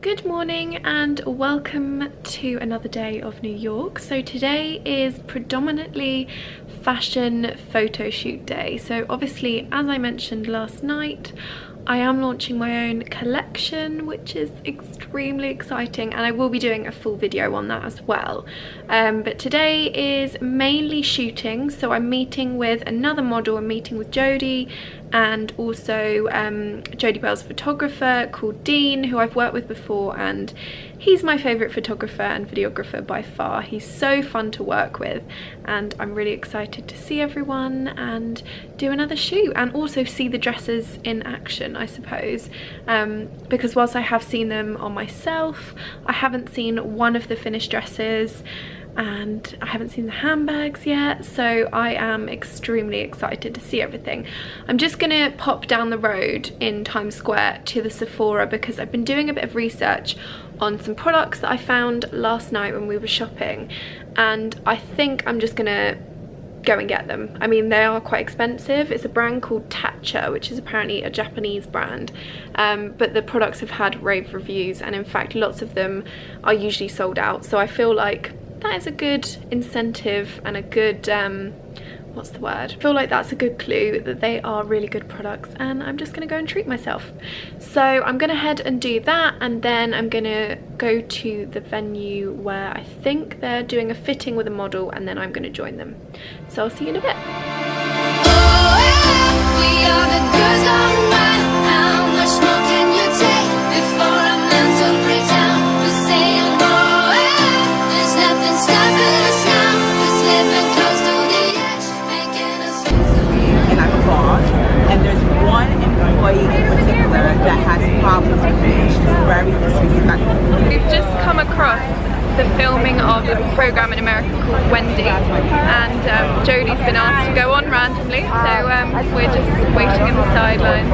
Good morning and welcome to another day of New York. So today is predominantly fashion photo shoot day. So obviously, as I mentioned last night, I am launching my own collection, which is extremely exciting, and I will be doing a full video on that as well. But today is mainly shooting, so I'm meeting with another model. I'm meeting with Jodie and also Jodie Bell's photographer called Dean, who I've worked with before, and he's my favourite photographer and videographer by far. He's so fun to work with, and I'm really excited to see everyone and do another shoot and also see the dresses in action, I suppose, because whilst I have seen them on myself, I haven't seen one of the finished dresses and I haven't seen the handbags yet, so I am extremely excited to see everything. I'm just gonna pop down the road in Times Square to the Sephora because I've been doing a bit of research on some products that I found last night when we were shopping, and I think I'm just gonna go and get them. I mean, they are quite expensive. It's a brand called Tatcha, which is apparently a Japanese brand, but the products have had rave reviews, and in fact lots of them are usually sold out, so I feel like that is a good incentive and a good what's the word? I feel like that's a good clue that they are really good products, and I'm just gonna go and treat myself. So I'm gonna head and do that, and then I'm gonna go to the venue where I think they're doing a fitting with a model, and then I'm gonna join them. So I'll see you in a bit. That has problems with me. She's very disrespectful. We've just come across the filming of a program in America called Wendy, and Jodie's been asked to go on randomly, so we're just waiting in the sidelines.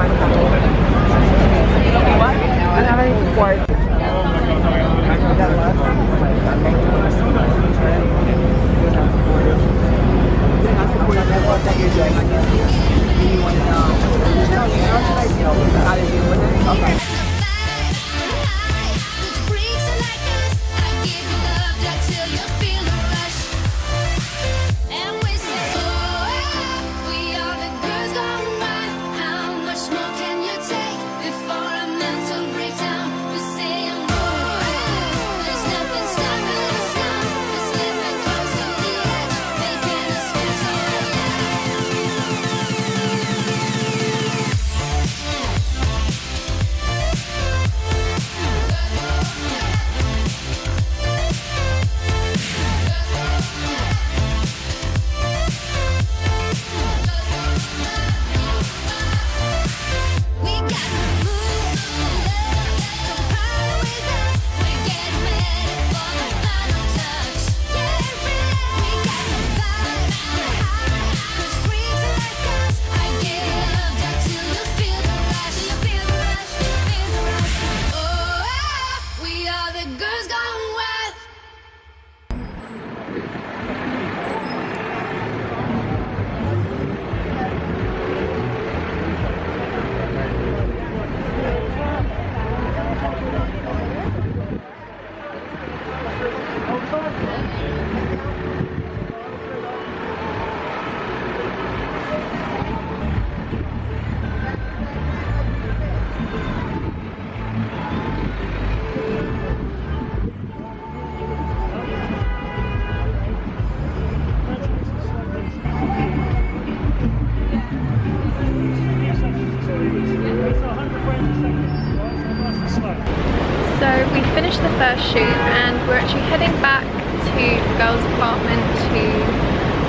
So we finished the first shoot and we're actually heading back to the girls' apartment to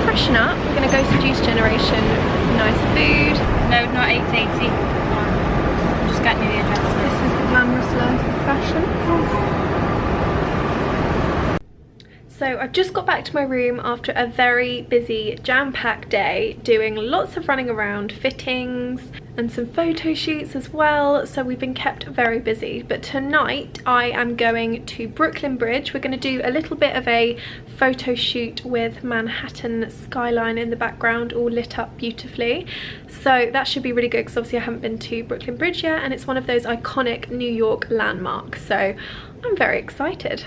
freshen up. We're going to go to Juice Generation for some nice food. No, not 880. I'm just getting you the address. This is the Glamorous Life fashion. So I've just got back to my room after a very busy, jam-packed day, doing lots of running around, fittings, and some photo shoots as well, so we've been kept very busy. But tonight I am going to Brooklyn Bridge. We're going to do a little bit of a photo shoot with Manhattan skyline in the background, all lit up beautifully. So that should be really good because obviously I haven't been to Brooklyn Bridge yet, and it's one of those iconic New York landmarks. So I'm very excited.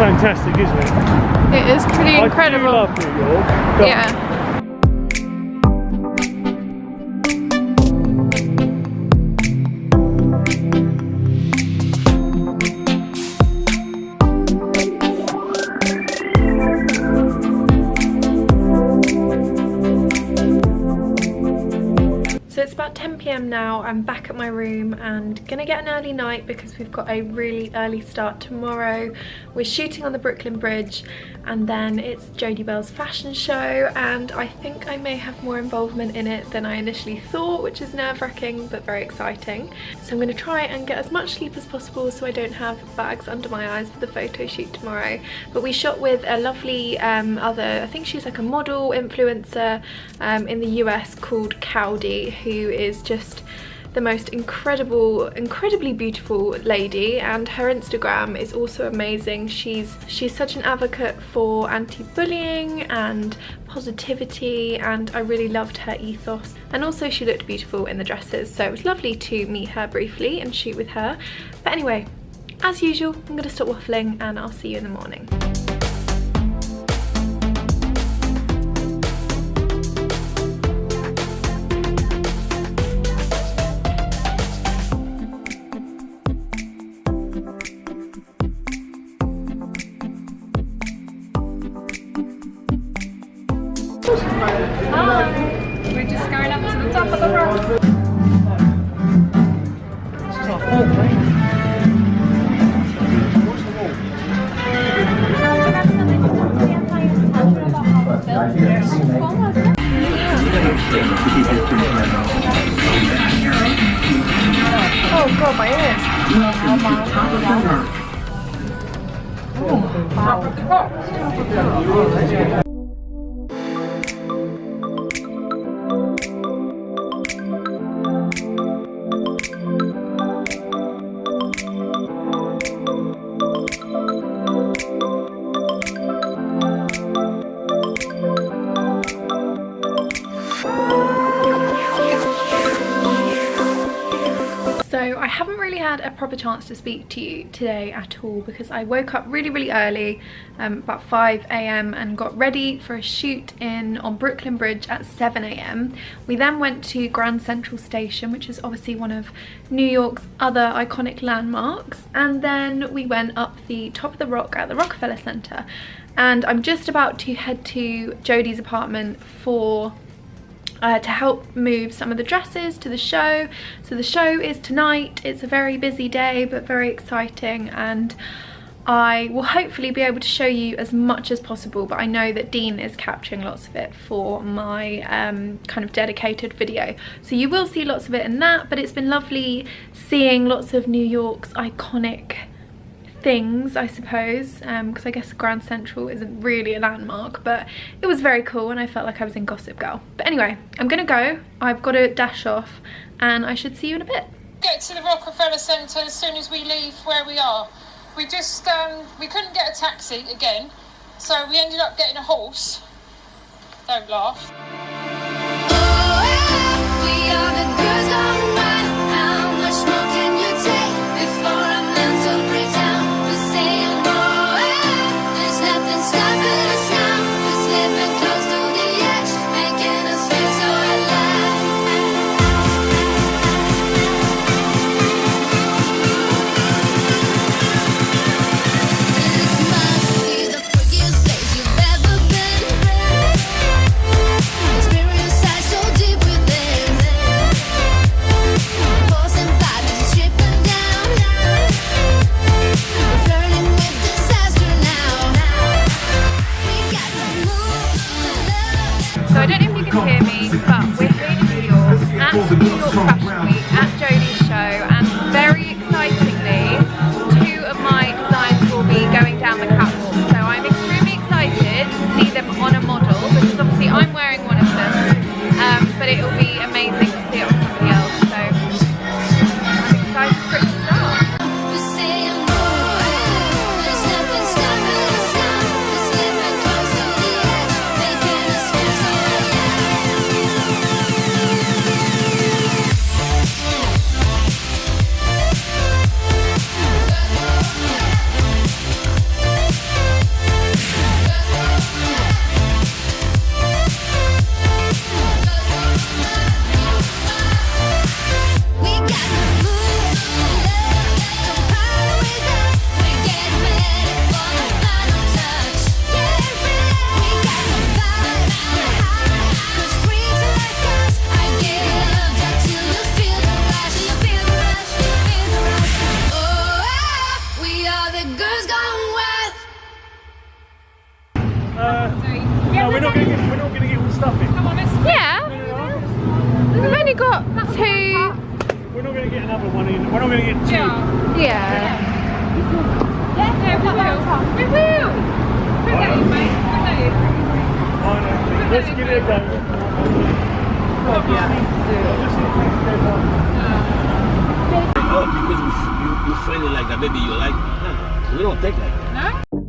Fantastic, isn't it? It is pretty incredible. I do love New York. Yeah. So it's about 10 PM now. I'm back at my room and gonna get an early night because we've got a really early start tomorrow. We're shooting on the Brooklyn Bridge, and then it's Jodie Bell's fashion show, and I think I may have more involvement in it than I initially thought, which is nerve-wracking but very exciting. So I'm gonna try and get as much sleep as possible so I don't have bags under my eyes for the photo shoot tomorrow. But we shot with a lovely I think she's like a model influencer in the US called Cowdy, who is just the most incredibly beautiful lady, and her Instagram is also amazing. She's such an advocate for anti-bullying and positivity, and I really loved her ethos, and also she looked beautiful in the dresses, so it was lovely to meet her briefly and shoot with her. But anyway, as usual, I'm gonna stop waffling and I'll see you in the morning. We're just going up to the top of the rock. This is our fault, mate. Oh god, my ears. Oh, wow. So I haven't really had a proper chance to speak to you today at all because I woke up really early, about 5 AM, and got ready for a shoot on Brooklyn Bridge at 7 AM. We then went to Grand Central Station, which is obviously one of New York's other iconic landmarks, and then we went up the top of the rock at the Rockefeller Center, and I'm just about to head to Jodie's apartment to help move some of the dresses to the show. So the show is tonight. It's a very busy day but very exciting, and I will hopefully be able to show you as much as possible, but I know that Dean is capturing lots of it for my kind of dedicated video, so you will see lots of it in that. But it's been lovely seeing lots of New York's iconic things, I suppose, because I guess Grand Central isn't really a landmark, but it was very cool and I felt like I was in Gossip Girl. But anyway, I'm gonna go. I've got to dash off and I should see you in a bit. Get to the Rockefeller Center as soon as we leave where we are. We just we couldn't get a taxi again, so we ended up getting a horse. Don't laugh. going to get another one in. We're not going to get two. Yeah. We will. Bring that in, mate. Bring that in. Let's give it a go. Oh, because you feel it like that, maybe you like. No, we don't think like that. No?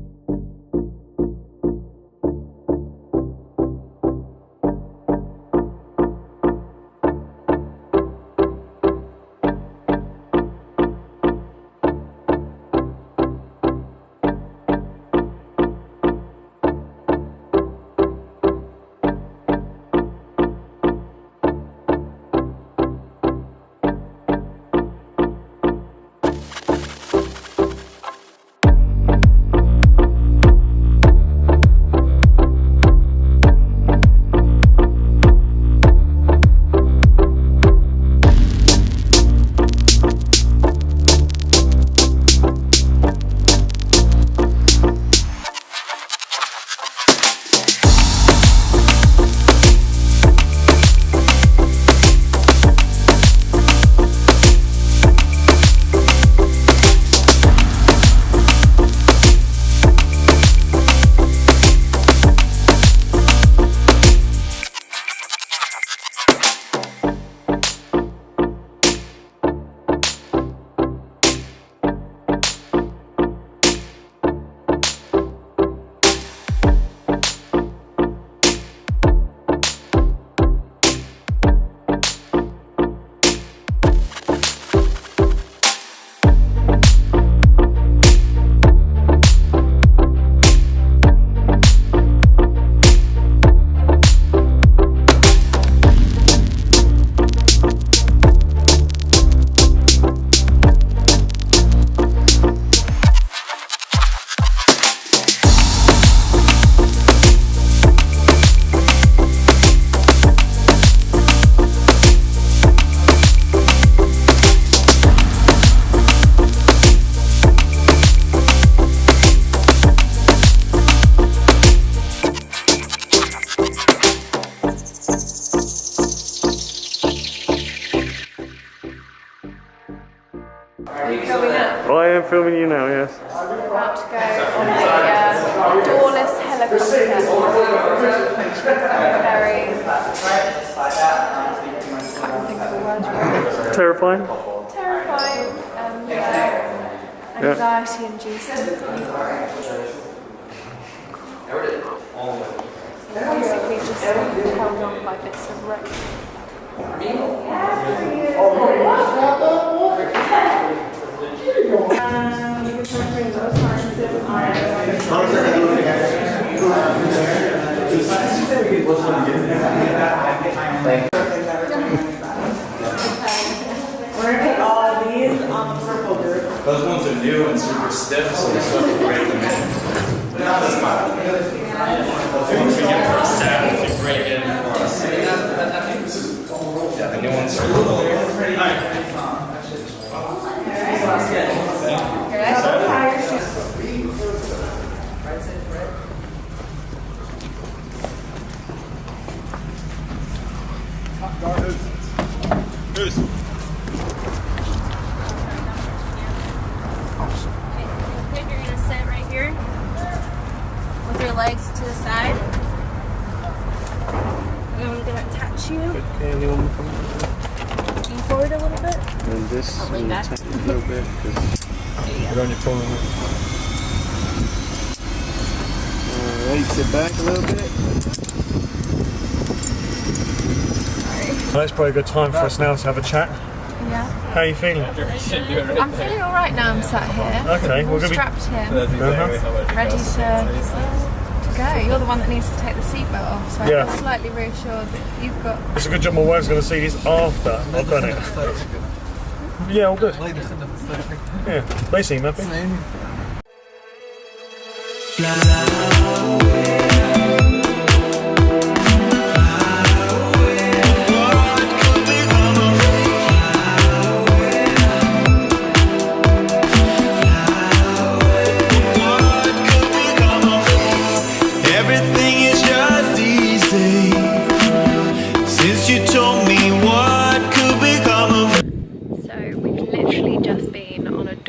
I am filming you now, yes. About to go on a doorless helicopter. Very, can't think of a word for it. Terrifying? Terrifying and anxiety inducing. Basically just held on by bits of rope. Those ones are new and super stiff, so we still have to break them in. That's fine. Once we get our staff to break in for us. Yeah, the new ones are a little. Who's? You're gonna sit right here with your legs to the side. And I'm gonna attach you. Okay, anyone come? Lean forward a little bit. And this, Lean back. a little bit, because you're on your phone. Alright, sit back a little bit. Well, that's probably a good time for us now to have a chat. Yeah. How are you feeling? I'm feeling alright now I'm sat here. Okay, I'm we're going to be... strapped here, Uh-huh. ready to go. You're the one that needs to take the seatbelt off, so Yeah. I feel slightly reassured that you've got... It's a good job my wife's going to see this after I've done it. Yeah, all good. Yeah, they seem happy.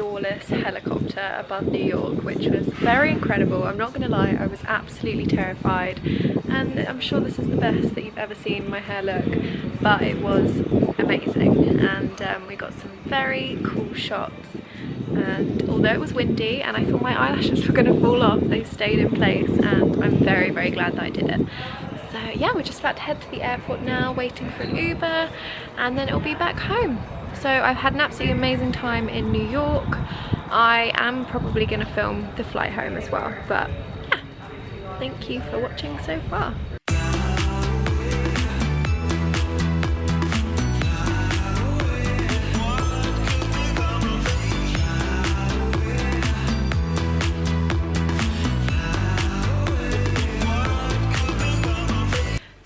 doorless helicopter above New York, which was very incredible. I'm not gonna lie, I was absolutely terrified, and I'm sure this is the best that you've ever seen my hair look, but it was amazing, and we got some very cool shots. And although it was windy and I thought my eyelashes were going to fall off, they stayed in place, and I'm very, very glad that I did it. So yeah, we're just about to head to the airport now, waiting for an Uber, and then it'll be back home. So I've had an absolutely amazing time in New York. I am probably going to film the flight home as well, but yeah, thank you for watching so far.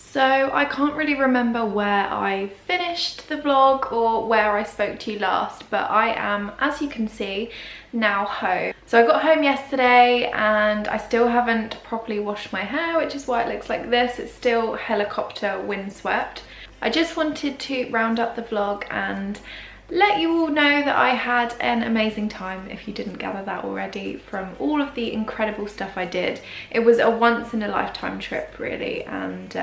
So I can't really remember where I finished the vlog or where I spoke to you last, but I am, as you can see, now home. So I got home yesterday and I still haven't properly washed my hair, which is why it looks like this. It's still helicopter windswept. I just wanted to round up the vlog and let you all know that I had an amazing time, if you didn't gather that already from all of the incredible stuff I did. It was a once in a lifetime trip really, and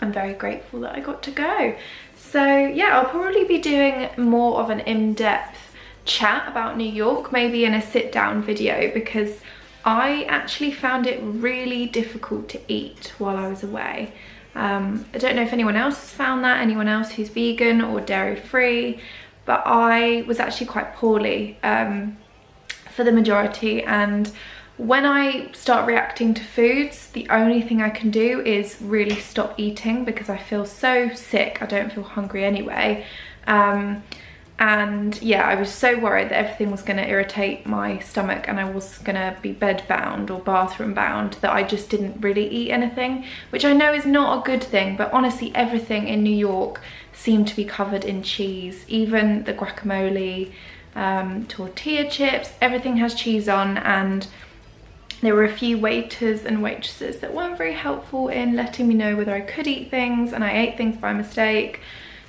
I'm very grateful that I got to go. So yeah, I'll probably be doing more of an in-depth chat about New York, maybe in a sit down video, because I actually found it really difficult to eat while I was away. I don't know if anyone else has found that, anyone else who's vegan or dairy free, but I was actually quite poorly for the majority, and when I start reacting to foods, the only thing I can do is really stop eating because I feel so sick. I don't feel hungry anyway. And yeah, I was so worried that everything was going to irritate my stomach and I was going to be bed bound or bathroom bound that I just didn't really eat anything, which I know is not a good thing, but honestly everything in New York seemed to be covered in cheese. Even the guacamole, tortilla chips, everything has cheese on, and there were a few waiters and waitresses that weren't very helpful in letting me know whether I could eat things, and I ate things by mistake.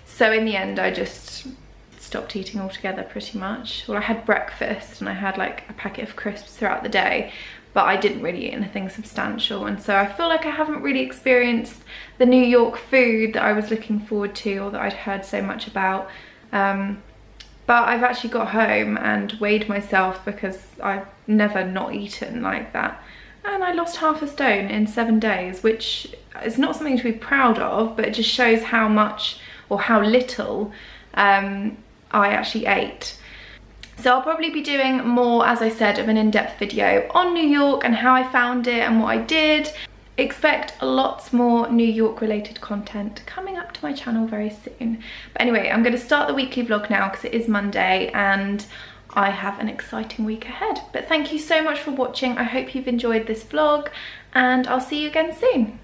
So in the end I just stopped eating altogether pretty much. Well, I had breakfast and I had like a packet of crisps throughout the day, but I didn't really eat anything substantial, and so I feel like I haven't really experienced the New York food that I was looking forward to or that I'd heard so much about. But I've actually got home and weighed myself because I've never not eaten like that, and I lost half a stone in 7 days, which is not something to be proud of, but it just shows how much or how little I actually ate. So I'll probably be doing more, as I said, of an in-depth video on New York and how I found it and what I did. Expect lots more New York related content coming up to my channel very soon. But anyway, I'm going to start the weekly vlog now because it is Monday and I have an exciting week ahead. But thank you so much for watching. I hope you've enjoyed this vlog and I'll see you again soon.